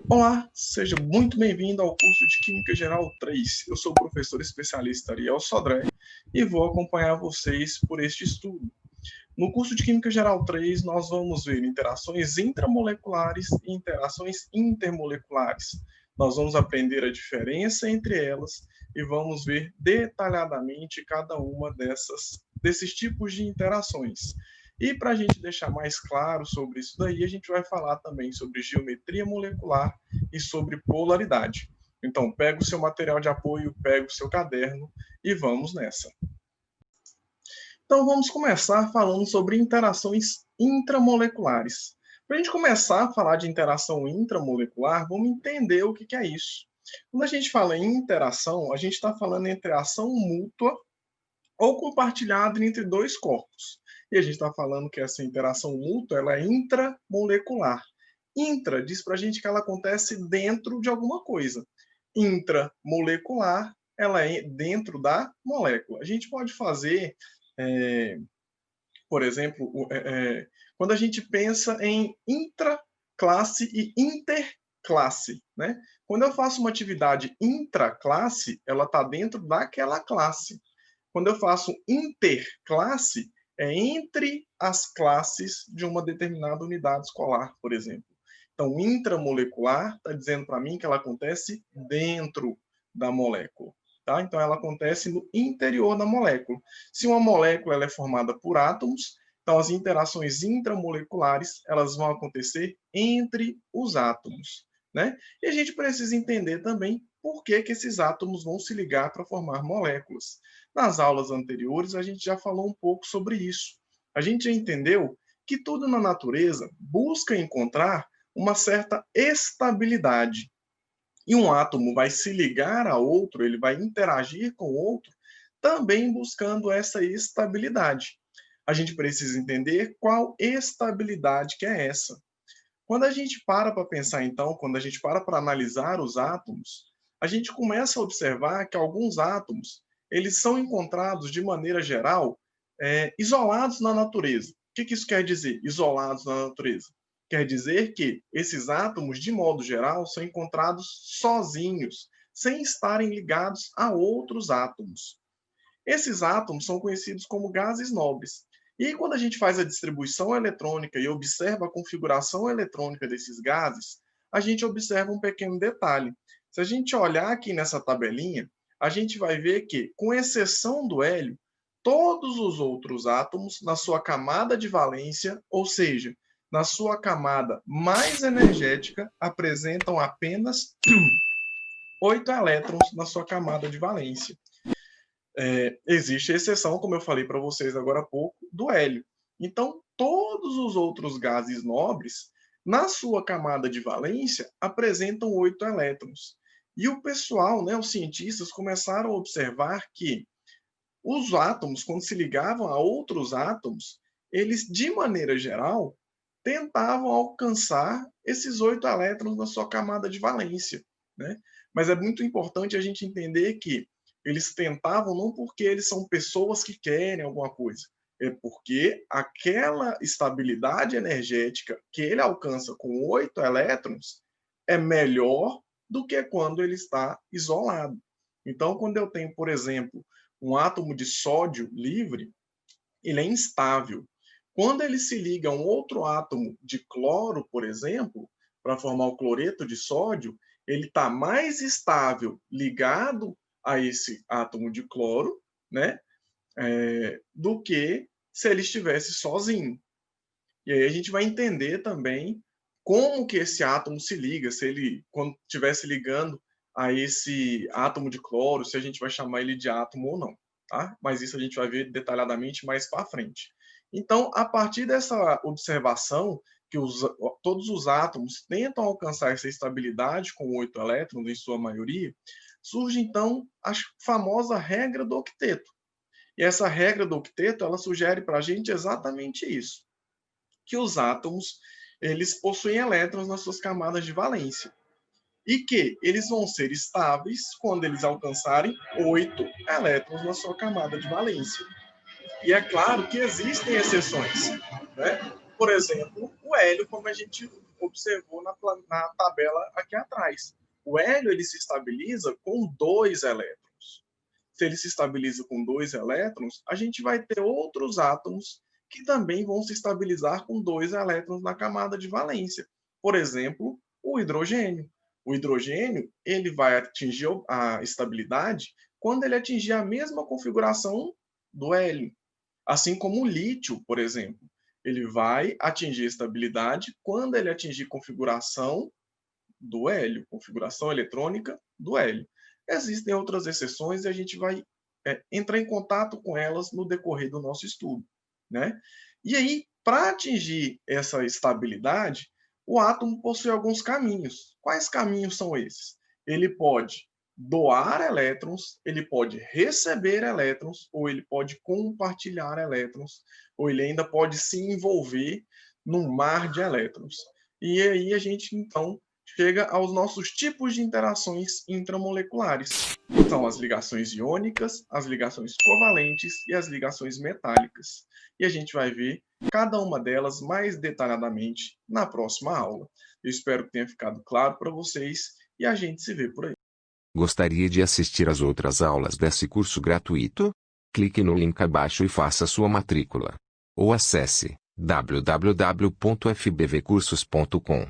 Olá, seja muito bem-vindo ao curso de Química Geral 3. Eu sou o professor especialista Ariel Sodré e vou acompanhar vocês por este estudo. No curso de Química Geral 3, nós vamos ver interações intramoleculares e interações intermoleculares. Nós vamos aprender a diferença entre elas e vamos ver detalhadamente cada uma desses tipos de interações. E para a gente deixar mais claro sobre isso daí, a gente vai falar também sobre geometria molecular e sobre polaridade. Então, pega o seu material de apoio, pega o seu caderno e vamos nessa. Então, vamos começar falando sobre interações intramoleculares. Para a gente começar a falar de interação intramolecular, vamos entender o que é isso. Quando a gente fala em interação, a gente está falando entre ação mútua ou compartilhada entre dois corpos. E a gente está falando que essa interação mútua ela é intramolecular. Intra diz para a gente que ela acontece dentro de alguma coisa. Intramolecular, ela é dentro da molécula. A gente pode fazer, por exemplo, quando a gente pensa em intraclasse e interclasse, né? Quando eu faço uma atividade intraclasse, ela está dentro daquela classe. Quando eu faço interclasse, é entre as classes de uma determinada unidade escolar, por exemplo. Então, intramolecular está dizendo para mim que ela acontece dentro da molécula. Tá? Então, ela acontece no interior da molécula. Se uma molécula ela é formada por átomos, então as interações intramoleculares elas vão acontecer entre os átomos. Né? E a gente precisa entender também por que esses átomos vão se ligar para formar moléculas. Nas aulas anteriores, a gente já falou um pouco sobre isso. A gente já entendeu que tudo na natureza busca encontrar uma certa estabilidade. E um átomo vai se ligar a outro, ele vai interagir com outro, também buscando essa estabilidade. A gente precisa entender qual estabilidade que é essa. Quando a gente para pensar, então, quando a gente para analisar os átomos, a gente começa a observar que alguns átomos eles são encontrados, de maneira geral, isolados na natureza. O que isso quer dizer, isolados na natureza? Quer dizer que esses átomos, de modo geral, são encontrados sozinhos, sem estarem ligados a outros átomos. Esses átomos são conhecidos como gases nobres. E aí, quando a gente faz a distribuição eletrônica e observa a configuração eletrônica desses gases, a gente observa um pequeno detalhe. Se a gente olhar aqui nessa tabelinha, a gente vai ver que, com exceção do hélio, todos os outros átomos, na sua camada de valência, ou seja, na sua camada mais energética, apresentam apenas 8 elétrons na sua camada de valência. Existe exceção, como eu falei para vocês agora há pouco, do hélio. Então, todos os outros gases nobres, na sua camada de valência, apresentam 8 elétrons. E o pessoal, né, os cientistas, começaram a observar que os átomos, quando se ligavam a outros átomos, eles, de maneira geral, tentavam alcançar esses 8 elétrons na sua camada de valência. Né? Mas é muito importante a gente entender que eles tentavam não porque eles são pessoas que querem alguma coisa, é porque aquela estabilidade energética que ele alcança com 8 elétrons é melhor do que quando ele está isolado. Então, quando eu tenho, por exemplo, um átomo de sódio livre, ele é instável. Quando ele se liga a um outro átomo de cloro, por exemplo, para formar o cloreto de sódio, ele está mais estável ligado a esse átomo de cloro, né, do que se ele estivesse sozinho. E aí a gente vai entender também como que esse átomo se liga, se ele, quando estivesse ligando a esse átomo de cloro, se a gente vai chamar ele de átomo ou não. Tá? Mas isso a gente vai ver detalhadamente mais para frente. Então, a partir dessa observação, que todos os átomos tentam alcançar essa estabilidade com 8 elétrons, em sua maioria, surge então a famosa regra do octeto. E essa regra do octeto, ela sugere para a gente exatamente isso, que os átomos eles possuem elétrons nas suas camadas de valência e que eles vão ser estáveis quando eles alcançarem 8 elétrons na sua camada de valência. E é claro que existem exceções. Né? Por exemplo, o hélio, como a gente observou na tabela aqui atrás. O hélio ele se estabiliza com 2 elétrons. Se ele se estabiliza com 2 elétrons, a gente vai ter outros átomos que também vão se estabilizar com 2 elétrons na camada de valência. Por exemplo, o hidrogênio. O hidrogênio ele vai atingir a estabilidade quando ele atingir a mesma configuração do hélio. Assim como o lítio, por exemplo. Ele vai atingir estabilidade quando ele atingir configuração do hélio, configuração eletrônica do hélio. Existem outras exceções e a gente vai entrar em contato com elas no decorrer do nosso estudo, né? E aí, para atingir essa estabilidade, o átomo possui alguns caminhos. Quais caminhos são esses? Ele pode doar elétrons, ele pode receber elétrons, ou ele pode compartilhar elétrons, ou ele ainda pode se envolver num mar de elétrons. E aí a gente, então, chega aos nossos tipos de interações intramoleculares. São as ligações iônicas, as ligações covalentes e as ligações metálicas. E a gente vai ver cada uma delas mais detalhadamente na próxima aula. Eu espero que tenha ficado claro para vocês e a gente se vê por aí. Gostaria de assistir às outras aulas desse curso gratuito? Clique no link abaixo e faça sua matrícula. Ou acesse www.fbvcursos.com.